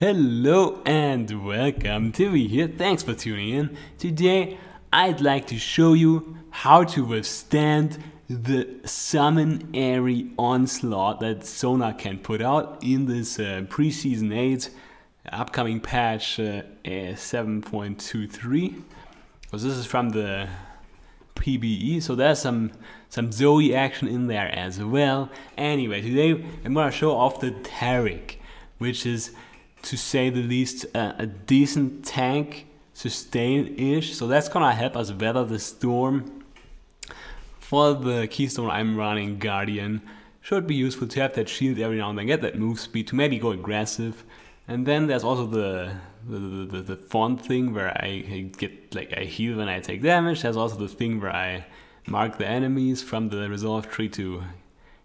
Hello and welcome, Tiwi here, thanks for tuning in. Today I'd like to show you how to withstand the summon airy onslaught that SONA can put out in this Preseason 8 upcoming patch 7.23. Because this is from the PBE, so there's some Zoe action in there as well. Anyway, today I'm gonna show off the Taric, which is, to say the least, a decent tank sustain-ish, so that's gonna help us weather the storm. For the Keystone I'm running, Guardian, should be useful to have that shield every now and then, get that move speed to maybe go aggressive. And then there's also the font thing where I get, like, I heal when I take damage. There's also the thing where I mark the enemies from the resolve tree to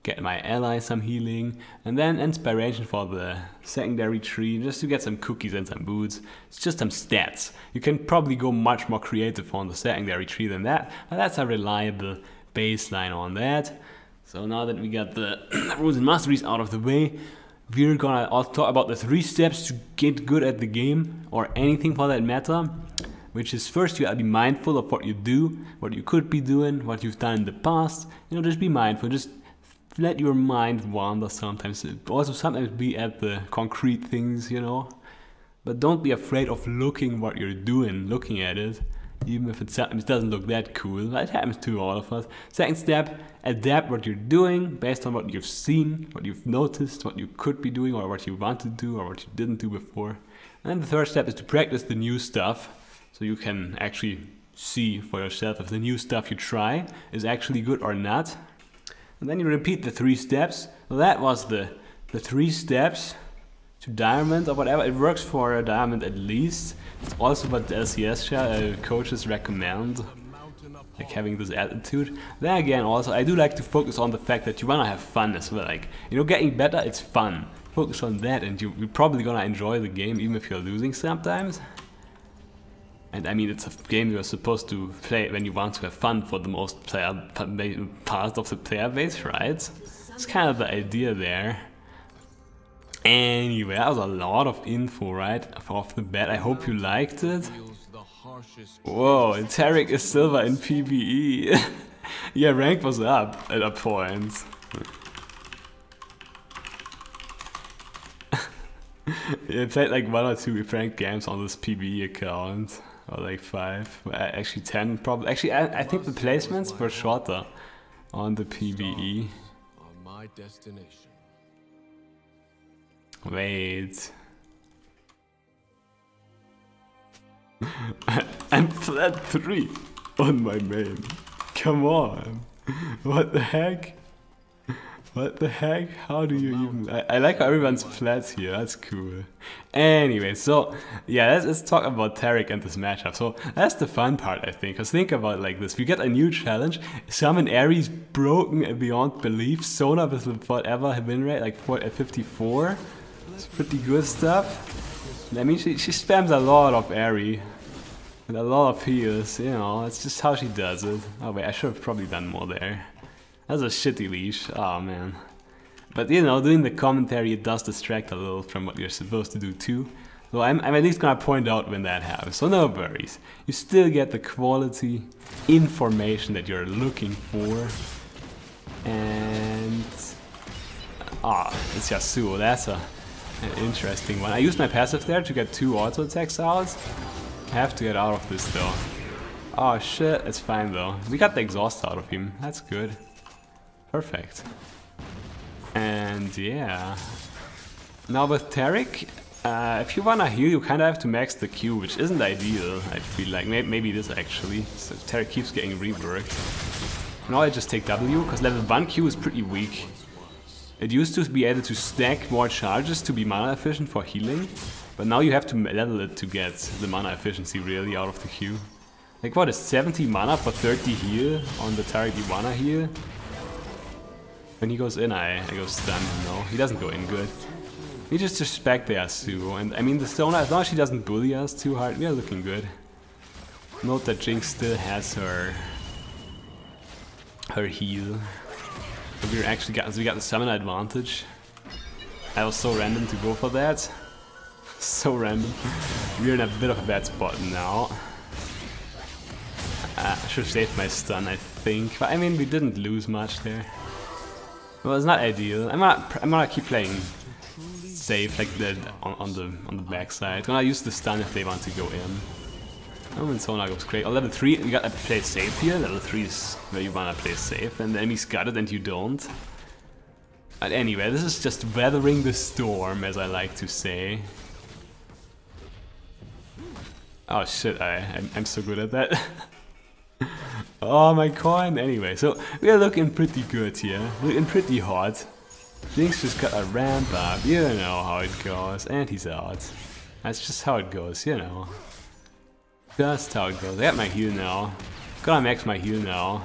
get my ally some healing, and then inspiration for the secondary tree, just to get some cookies and some boots. It's just some stats. You can probably go much more creative on the secondary tree than that, but that's a reliable baseline on that. So now that we got the rules and masteries out of the way, we're gonna also talk about the 3 steps to get good at the game, or anything for that matter. Which is, first, you gotta be mindful of what you do, what you could be doing, what you've done in the past. You know, just be mindful, just let your mind wander sometimes. Also sometimes be at the concrete things, you know. But don't be afraid of looking what you're doing, looking at it. Even if it sometimes doesn't look that cool. That happens to all of us. Second step, adapt what you're doing based on what you've seen, what you've noticed, what you could be doing, or what you want to do, or what you didn't do before. And then the third step is to practice the new stuff, so you can actually see for yourself if the new stuff you try is actually good or not. And then you repeat the 3 steps. So that was the 3 steps to diamond or whatever. It works for a diamond at least. It's also what the LCS coaches recommend, like having this attitude. Then again, also I do like to focus on the fact that you wanna have fun as well. Like, you know, getting better, it's fun. Focus on that, and you're probably gonna enjoy the game even if you're losing sometimes. And I mean, it's a game you're supposed to play when you want to have fun for the most part of the player base, right? It's kind of the idea there. Anyway, that was a lot of info right off the bat. I hope you liked it. Whoa, Taric is silver in PBE. Yeah, rank was up at a point. Yeah, I played like 1 or 2 ranked games on this PBE account. Or like 5, actually 10 probably. Actually, I think the placements were shorter on the PBE. Wait. I'm flat 3 on my main. Come on. What the heck? What the heck? How do you even... I like how everyone's flat here, that's cool. Anyway, so yeah, let's talk about Taric and this matchup. So that's the fun part, I think, because think about it like this. We get a new challenge, summon Ares broken beyond belief, SONA with whatever win rate, like 54. It's pretty good stuff. I mean, she spams a lot of Ares with a lot of heals, you know, that's just how she does it. Oh wait, I should have probably done more there. That's a shitty leash, oh man. But you know, doing the commentary, it does distract a little from what you're supposed to do too. So I'm at least gonna point out when that happens, so no worries. You still get the quality information that you're looking for. And... it's Yasuo, that's an interesting one. I used my passive there to get 2 auto attacks out. I have to get out of this though. Oh shit, it's fine though. We got the exhaust out of him, that's good. Perfect. And yeah. Now with Taric, if you wanna heal, you kinda have to max the Q, which isn't ideal, I feel like. Maybe this actually. So Taric keeps getting reworked. Now I just take W, because level 1 Q is pretty weak. It used to be able to stack more charges to be mana efficient for healing, but now you have to level it to get the mana efficiency really out of the Q. Like what is 70 mana for 30 heal on the Taric you wanna heal? When he goes in, I go stun. No, he doesn't go in good. We just respect the Yasuo, and I mean the SONA, as long as she doesn't bully us too hard, we are looking good. Note that Jinx still has her heal. But we got the stamina advantage. I was so random to go for that. So random. We're in a bit of a bad spot now. I should have saved my stun, I think. But I mean, we didn't lose much there. Well, it's not ideal. I'm gonna keep playing safe, like on the backside. Gonna use the stun if they want to go in. Oh, and SONA goes great. Oh, level 3, you gotta play safe here. Level 3 is where you wanna play safe, and the enemy's got it and you don't. But anyway, this is just weathering the storm, as I like to say. Oh shit, I'm so good at that. Oh, my coin! Anyway, so we are looking pretty good here. Looking pretty hot. Things just gotta ramp up. You know how it goes. And he's out. That's just how it goes, you know. Just how it goes. I got my heal now. Gotta max my heal now.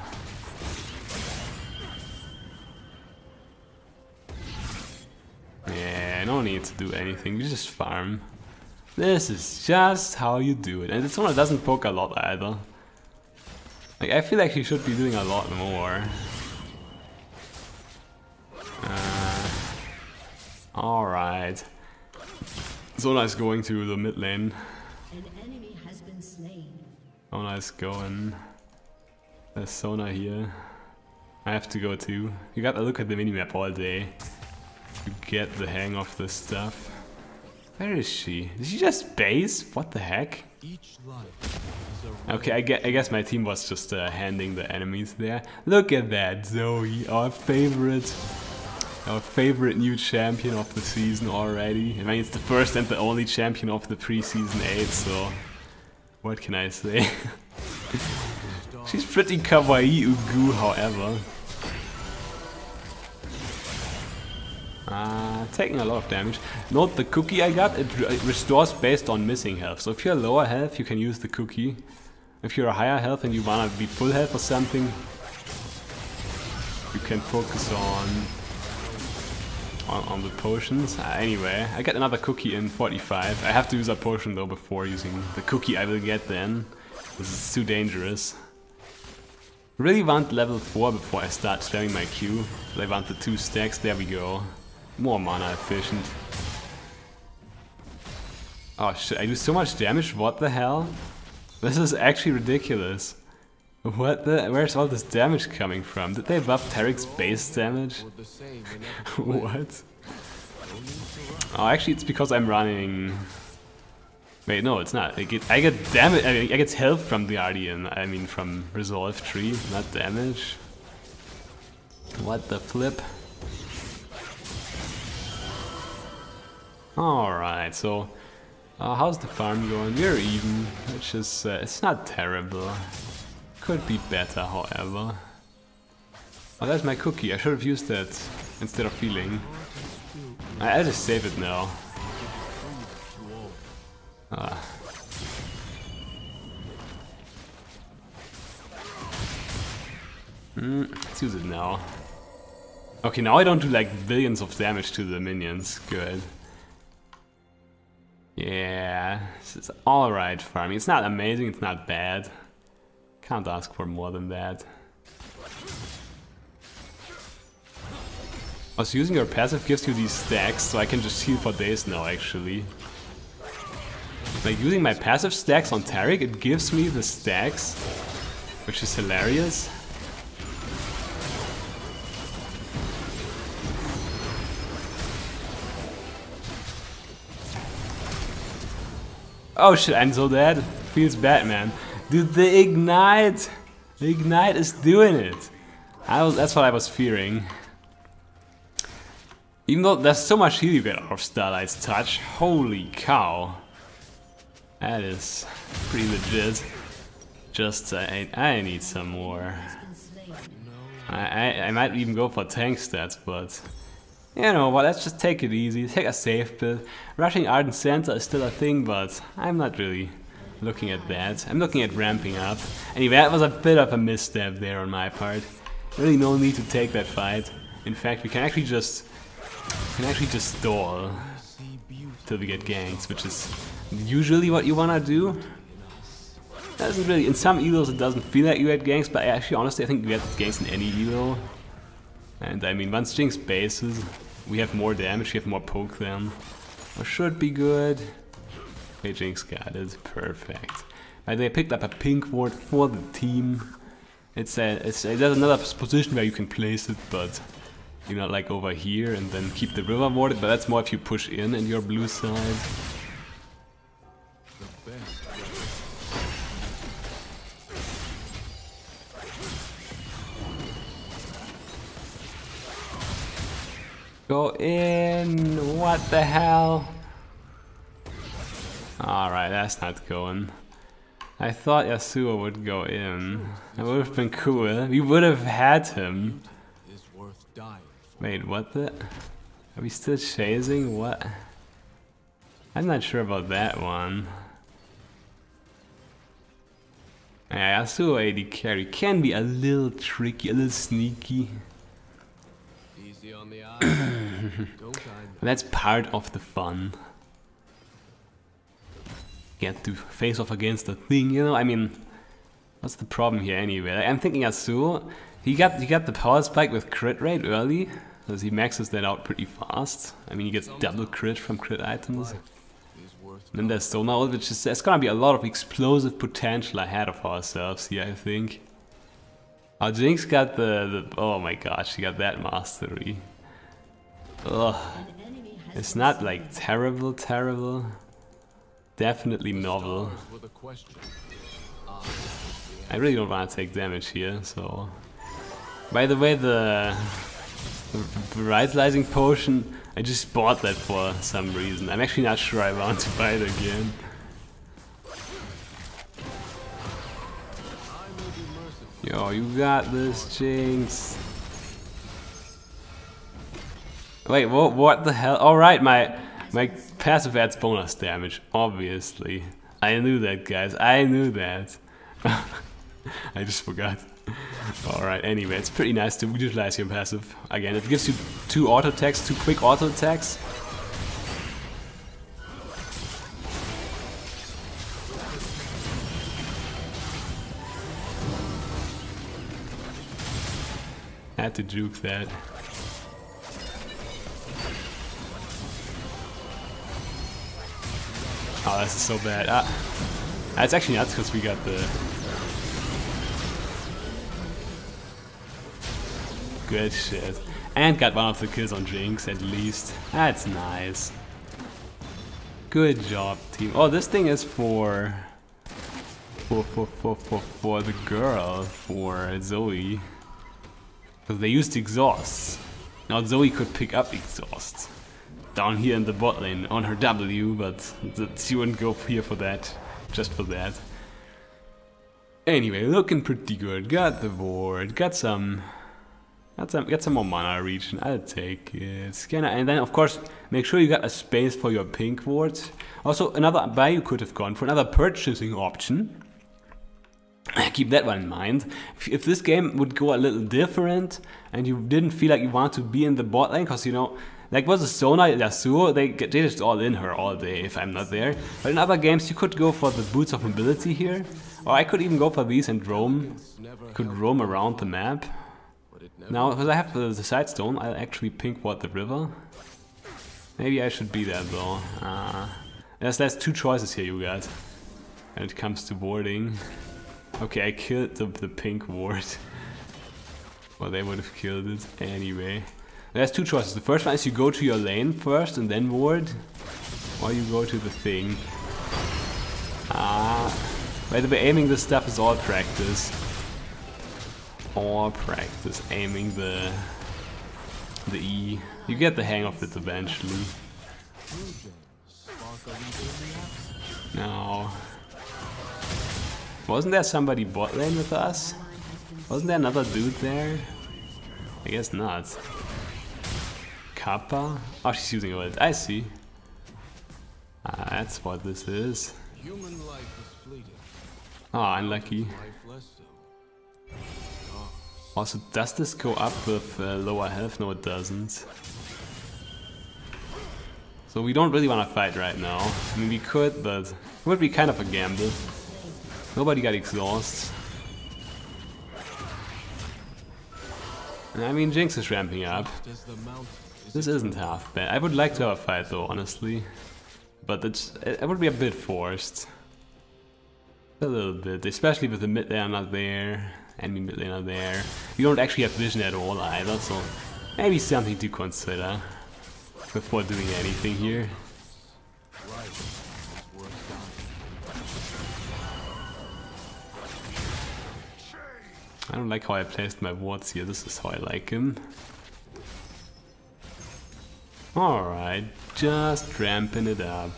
Yeah, no need to do anything. You just farm. This is just how you do it. And it's one that doesn't poke a lot either. Like, I feel like he should be doing a lot more. Alright. SONA is going to the mid lane. An enemy has been slain. SONA is going. There's SONA here. I have to go too. You gotta look at the minimap all day to get the hang of this stuff. Where is she? Did she just base? What the heck? Okay, I guess my team was just handing the enemies there. Look at that, Zoe, our favorite new champion of the season already. I mean, it's the first and the only champion of the preseason 8, so what can I say? She's pretty kawaii ugu, however. Taking a lot of damage. Note the cookie I got, it restores based on missing health. So if you're lower health, you can use the cookie. If you're a higher health and you wanna be full health or something, you can focus on the potions. Anyway, I got another cookie in 45. I have to use a potion though before using the cookie I will get then. This is too dangerous. Really want level 4 before I start spamming my Q. I want the 2 stacks, there we go. More mana efficient. Oh shit, I do so much damage, what the hell? This is actually ridiculous. What the? Where's all this damage coming from? Did they buff Taric's base damage? What? Oh, actually it's because I'm running... Wait, no, it's not. I get damage. I get health from the Guardian. I mean, from Resolve Tree, not damage. What the flip? Alright, so how's the farm going? We're even, which is it's not terrible. Could be better, however. Oh, that's my cookie. I should have used that instead of healing. I'll just save it now. Let's use it now. Okay, now I don't do like billions of damage to the minions. Good. Yeah, this is alright farming. It's not amazing, it's not bad. Can't ask for more than that. Also, using your passive gives you these stacks, so I can just heal for days now, actually. Like, using my passive stacks on Taric, it gives me the stacks, which is hilarious. Oh shit, I'm so dead. Feels bad, man. Dude, the Ignite! The Ignite is doing it! That's what I was fearing. Even though there's so much heal you get out of Starlight's touch, holy cow. That is pretty legit. Just, I need some more. I might even go for tank stats, but... You know what, let's just take it easy, take a safe build. Rushing Ardent Center is still a thing, but I'm not really looking at that. I'm looking at ramping up. Anyway, that was a bit of a misstep there on my part. Really no need to take that fight. In fact, we can actually just stall till we get ganks, which is usually what you wanna do. Doesn't really, in some elos it doesn't feel like you get ganks, but actually honestly I think we get ganks in any elo. And I mean, once Jinx bases, we have more damage, we have more poke then. Or should be good. Okay, Jinx got it. Perfect. They picked up a pink ward for the team. There's another position where you can place it, but you know, like over here, and then keep the river warded. But that's more if you push in your blue side. Go in! What the hell? Alright, that's not going. I thought Yasuo would go in. That would have been cool. We would have had him. Wait, what the? Are we still chasing? What? I'm not sure about that one. Yeah, Yasuo AD carry can be a little tricky, a little sneaky. Easy on the eye. That's part of the fun. Get to face off against the thing, you know. I mean, what's the problem here anyway? Like, I'm thinking Yasuo, he got the power spike with crit rate early, because he maxes that out pretty fast. I mean, he gets double crit from crit items. And then there's SONA, which is, there's gonna be a lot of explosive potential ahead of ourselves here, I think. Oh, Jinx got the oh my gosh, she got that mastery. Ugh. It's not like terrible. Definitely novel. I really don't want to take damage here, so... By the way, the revitalizing potion, I just bought that for some reason. I'm actually not sure I want to buy it again. Yo, you got this, Jinx. Wait, what the hell? Alright, my passive adds bonus damage, obviously. I knew that, guys, I knew that. I just forgot. Alright, anyway, it's pretty nice to utilize your passive. Again, it gives you 2 auto attacks, 2 quick auto attacks. Had to juke that. Oh, this is so bad. That's actually nuts because we got the... Good shit. And got one of the kills on Jinx at least. That's nice. Good job, team. Oh, this thing is for the girl, for Zoe. Because they used exhausts. Now Zoe could pick up exhausts down here in the bot lane on her W, but she wouldn't go here for that, just for that. Anyway, looking pretty good. Got the ward, got some more mana regen. I'll take it. And then of course make sure you got a space for your pink wards. Also another buy you could have gone for, another purchasing option. Keep that one in mind. If this game would go a little different and you didn't feel like you want to be in the bot lane, because you know, like was a SONA, Yasuo, they just all in her all day if I'm not there. But in other games you could go for the boots of mobility here, or I could even go for these and roam. Could roam around the map. Now, because I have the side stone, I'll actually pink ward the river. Maybe I should be there though. There's 2 choices here, you guys, when it comes to warding. Okay, I killed the pink ward. Well, they would have killed it anyway. There's 2 choices. The first one is you go to your lane first and then ward, or you go to the thing. By the way, aiming this stuff is all practice. All practice, aiming the E. You get the hang of it eventually. Now, wasn't there somebody bot lane with us? Wasn't there another dude there? I guess not. Kappa? Oh, she's using ult. I see. That's what this is. Oh, unlucky. Also, does this go up with lower health? No, it doesn't. So we don't really want to fight right now. I mean, we could, but it would be kind of a gamble. Nobody got exhaust. I mean, Jinx is ramping up. This isn't half bad. I would like to have a fight though, honestly. but it would be a bit forced. A little bit, especially with the mid laner not there, enemy mid laner there. We don't actually have vision at all either, so maybe something to consider before doing anything here. I don't like how I placed my wards here, this is how I like him. Alright, just ramping it up.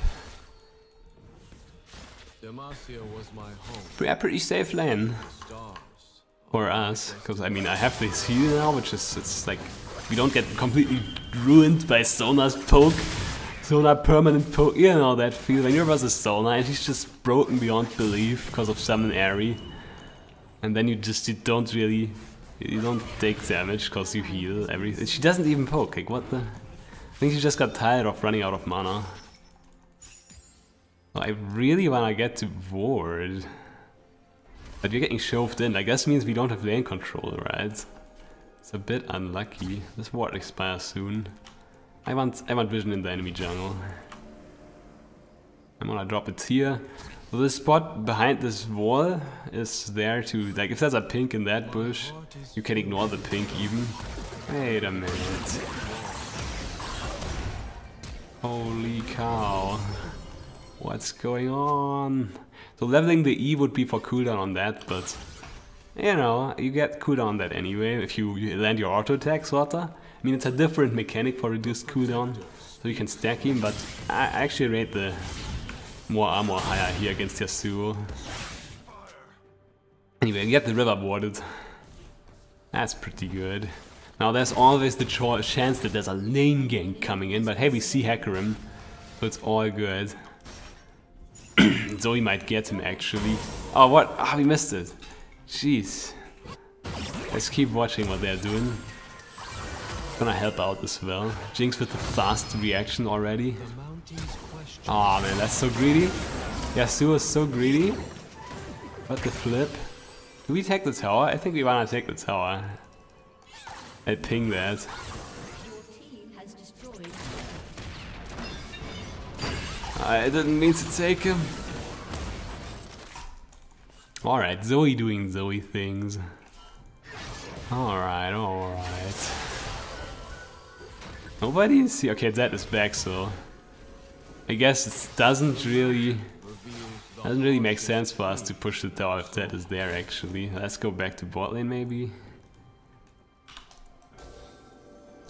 Pretty safe lane. For us, because I mean I have this heal now, which is, it's like, we don't get completely ruined by SONA's poke. SONA permanent poke, you know that feel when you're versus SONA and she's just broken beyond belief because of summon Airy. And then you don't take damage because you heal everything. She doesn't even poke, like what the? I think she just got tired of running out of mana. Well, I really wanna get to ward. But you're getting shoved in, I guess means we don't have lane control, right? It's a bit unlucky. This ward expires soon. I want vision in the enemy jungle. I'm gonna drop it here. So this spot behind this wall is there to, like, if there's a pink in that bush, you can ignore the pink even. Wait a minute. Holy cow. What's going on? So leveling the E would be for cooldown on that, but you know, you get cooldown on that anyway if you land your auto attack, sorta. I mean, it's a different mechanic for reduced cooldown, so you can stack him, but I actually rate the more armor higher here against Yasuo. Anyway, get the river warded. That's pretty good. Now there's always the chance that there's a lane gank coming in, but hey, we see Hecarim, so it's all good. Zoe might get him actually. Oh, what? Ah, we missed it. Jeez. Let's keep watching what they're doing. Gonna help out as well. Jinx with the fast reaction already. Oh man, that's so greedy. Yasuo is so greedy. What the flip? Do we take the tower? I think we wanna take the tower. I ping that. I didn't mean to take him. Alright, Zoe doing Zoe things. Alright, alright. Nobody is here. Okay, Zed is back, so I guess it doesn't really make sense for us to push the tower if Zed is there actually. Let's go back to bot lane maybe.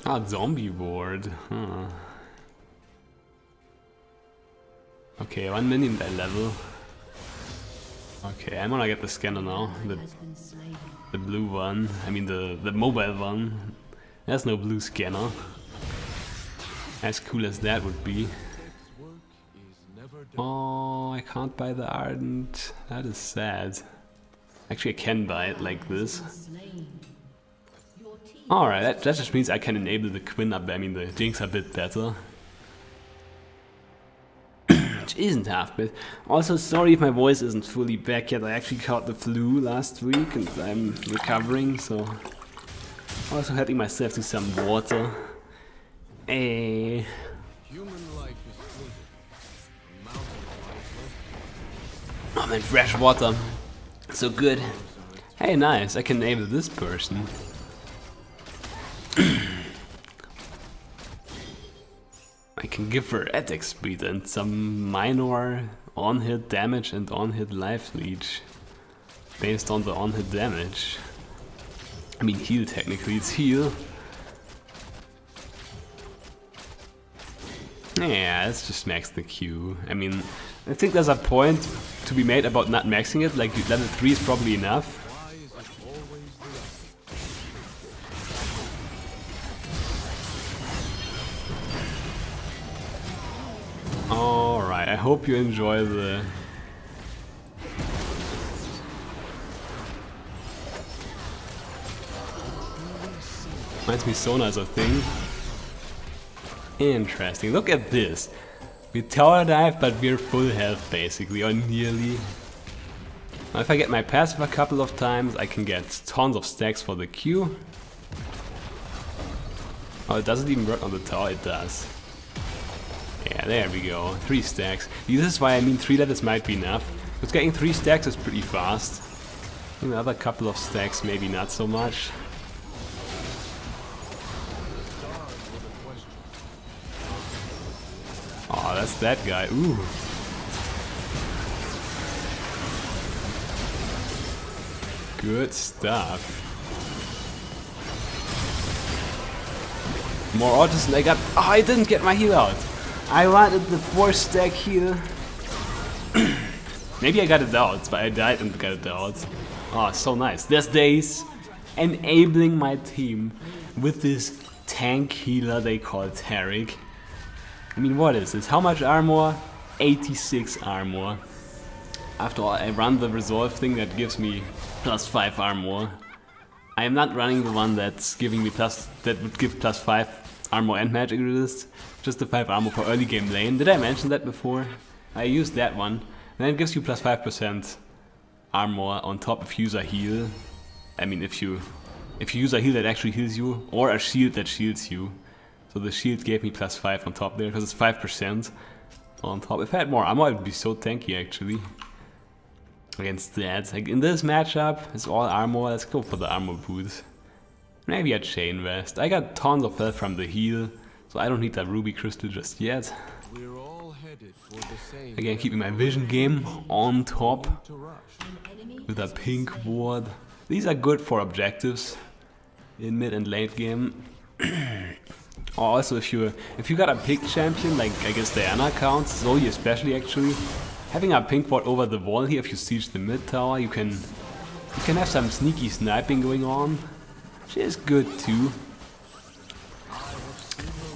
Ah, zombie ward. Huh. Okay, 1 minion by level. Okay, I'm gonna get the scanner now. The blue one. I mean the mobile one. There's no blue scanner. As cool as that would be. Oh, I can't buy the Ardent. That is sad. Actually, I can buy it like this. Alright, that just means I can enable the Quinn up, I mean the Jinx a bit better. Which isn't half bad. Also, sorry if my voice isn't fully back yet. I actually caught the flu last week and I'm recovering, so also helping myself to some water. Oh man, fresh water. So good. Hey, nice, I can enable this person. I can give her attack speed and some minor on-hit damage and on-hit life leech. Based on the on-hit damage. I mean heal technically, it's heal. Yeah, let's just max the Q. I mean, I think there's a point to be made about not maxing it, like level 3 is probably enough. Alright, I hope you enjoy the... Reminds me SONA is a thing. Interesting, look at this. We tower dive, but we're full health basically, or nearly. Now if I get my passive a couple of times, I can get tons of stacks for the Q. Oh, it doesn't even work on the tower, it does. Yeah, there we go. 3 stacks. This is why I mean 3 letters might be enough. Because getting 3 stacks is pretty fast. Another couple of stacks, maybe not so much. Oh, that's that guy. Ooh. Good stuff. More autos and I got... Oh, I didn't get my heal out. I wanted the 4 stack heal. Maybe I got it out, but I died and got it out. Oh, so nice. There's Days enabling my team with this tank healer they call Taric. I mean, what is this? How much armor? 86 armor. After all, I run the resolve thing that gives me +5 armor. I am not running the one that's giving me that would give +5 armor and magic resist. Just the 5 armor for early game lane. Did I mention that before? I used that one. And then it gives you +5% armor on top if you use a heal. I mean, if you use a heal that actually heals you, or a shield that shields you. So the shield gave me +5 on top there, because it's 5% on top. If I had more armor, it would be so tanky actually. Against that, like in this matchup, it's all armor. Let's go for the armor boots. Maybe a chain vest. I got tons of health from the heal, so I don't need that ruby crystal just yet. We're all headed for the same. Again, keeping my vision game on top with a pink ward. These are good for objectives in mid and late game. Also, if you got a pink champion, like I guess Diana counts, Zoe especially actually, having a pink ward over the wall here, if you siege the mid tower, you can have some sneaky sniping going on, which is good too.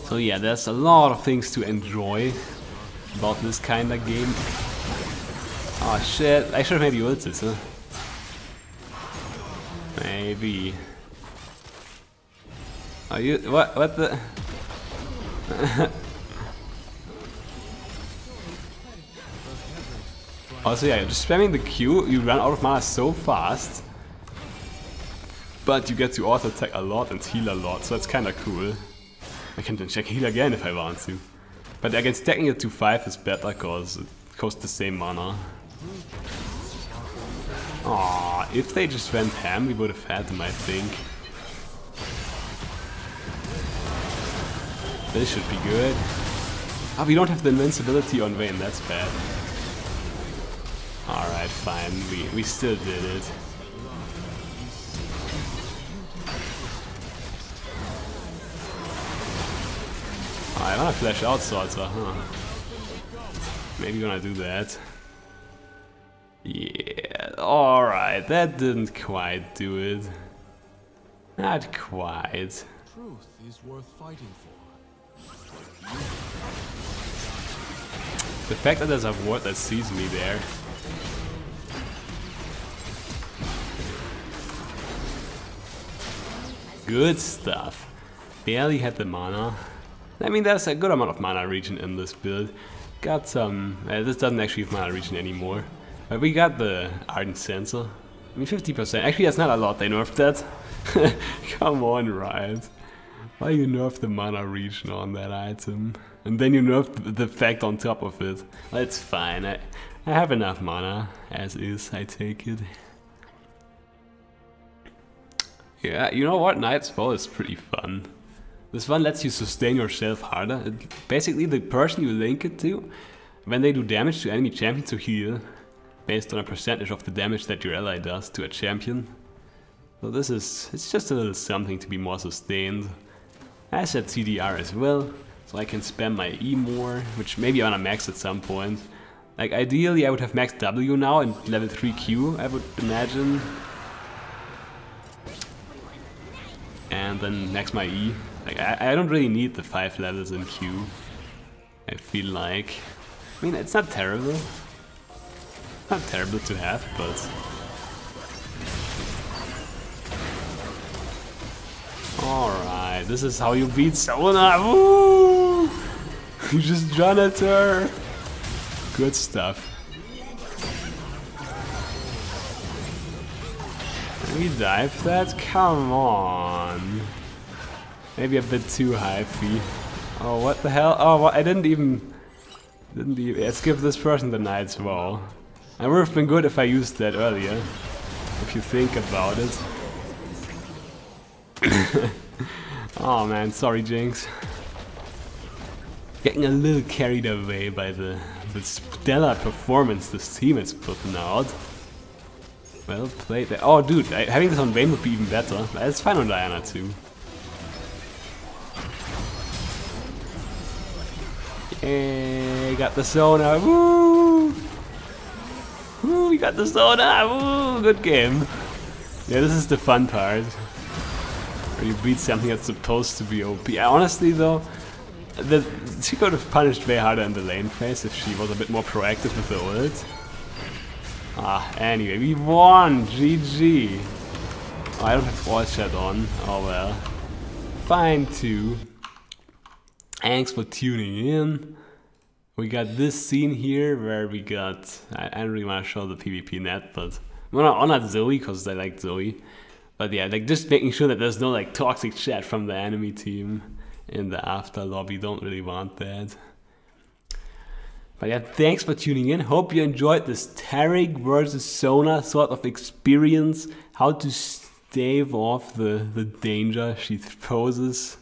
So yeah, there's a lot of things to enjoy about this kind of game. Oh shit, I should have maybe ulted, huh? Maybe. Are you what the? Also yeah, just spamming the Q, you run out of mana so fast. But you get to auto attack a lot and heal a lot, so that's kinda cool. I can then check heal again if I want to. But again, stacking it to 5 is better cause it costs the same mana. Aww, if they just went ham, we would have had them, I think. This should be good. Ah, we don't have the invincibility on Vayne, that's bad. Alright, fine, we still did it. Oh, I wanna flash out Salsa, huh? Maybe gonna do that. Yeah, alright, that didn't quite do it. Not quite. Truth is worth fighting for. The fact that there's a ward that sees me there. Good stuff. Barely had the mana. I mean, there's a good amount of mana regen in this build. Got some... this doesn't actually have mana regen anymore. But we got the Ardent Sensor. I mean, 50%. Actually, that's not a lot. They nerfed that. Come on, Riot. Why you nerf the mana regen on that item? And then you nerf the effect on top of it. That's fine. I have enough mana, as is, I take it. Yeah, you know what? Knight's Fall is pretty fun. This one lets you sustain yourself harder. Basically, the person you link it to, when they do damage to enemy champions, to heal, based on a percentage of the damage that your ally does to a champion. So this is, it's just a little something to be more sustained. I set CDR as well, so I can spam my E more, which maybe I wanna max at some point. Like ideally I would have maxed W now and level 3 Q, I would imagine. And then max my E. Like I don't really need the 5 levels in Q, I feel like. I mean, it's not terrible. Not terrible to have, but... Alright, this is how you beat SONA! Woo! You just run at her! Good stuff. Can we dive that? Come on! Maybe a bit too high, Fee. Oh, what the hell? Oh, what? I didn't even Didn't he? Let's give this person the Knight's Vow. It would have been good if I used that earlier, if you think about it. Oh man, sorry Jinx. Getting a little carried away by the stellar performance this team is putting out. Well played there. Oh dude, having this on Vayne would be even better. It's fine on Diana too. Yay, got the SONA, woo! Woo, we got the SONA, woo! Good game. Yeah, this is the fun part. Where you beat something that's supposed to be OP. Honestly though, she could have punished way harder in the lane phase if she was a bit more proactive with the ult. Anyway, we won! GG! Oh, I don't have all chat on. Oh well. Fine too. Thanks for tuning in. We got this scene here where we got... I don't really want to show the PvP net, but... Well, not Zoe, because I like Zoe. But yeah, like just making sure that there's no like toxic chat from the enemy team in the after lobby. Don't really want that. But yeah, thanks for tuning in. Hope you enjoyed this Taric versus SONA sort of experience. How to stave off the danger she poses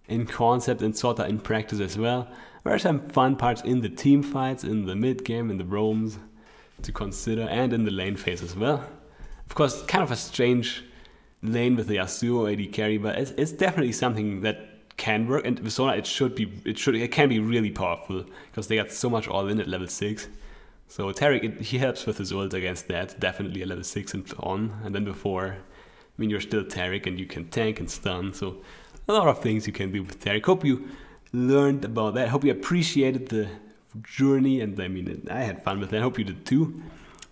in concept and sort of in practice as well. There are some fun parts in the team fights, in the mid game, in the roams to consider, and in the lane phase as well. Of course, kind of a strange lane with the Yasuo AD carry, but it's definitely something that can work, and with SONA it can be really powerful because they got so much all in at level 6. So Taric, he helps with his ult against that, definitely at level 6 and on, and then before, I mean, you're still Taric and you can tank and stun, so a lot of things you can do with Taric. Hope you learned about that, hope you appreciated the journey, and I mean, I had fun with that, hope you did too.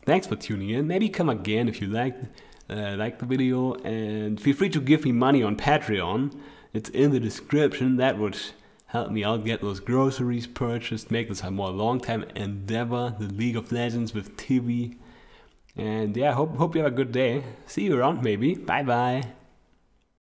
Thanks for tuning in, maybe come again if you liked the video, and feel free to give me money on Patreon. It's in the description. That would help me out, get those groceries purchased, make this a more long-time endeavor, the League of Legends with TV. And yeah, hope you have a good day. See you around maybe. Bye bye.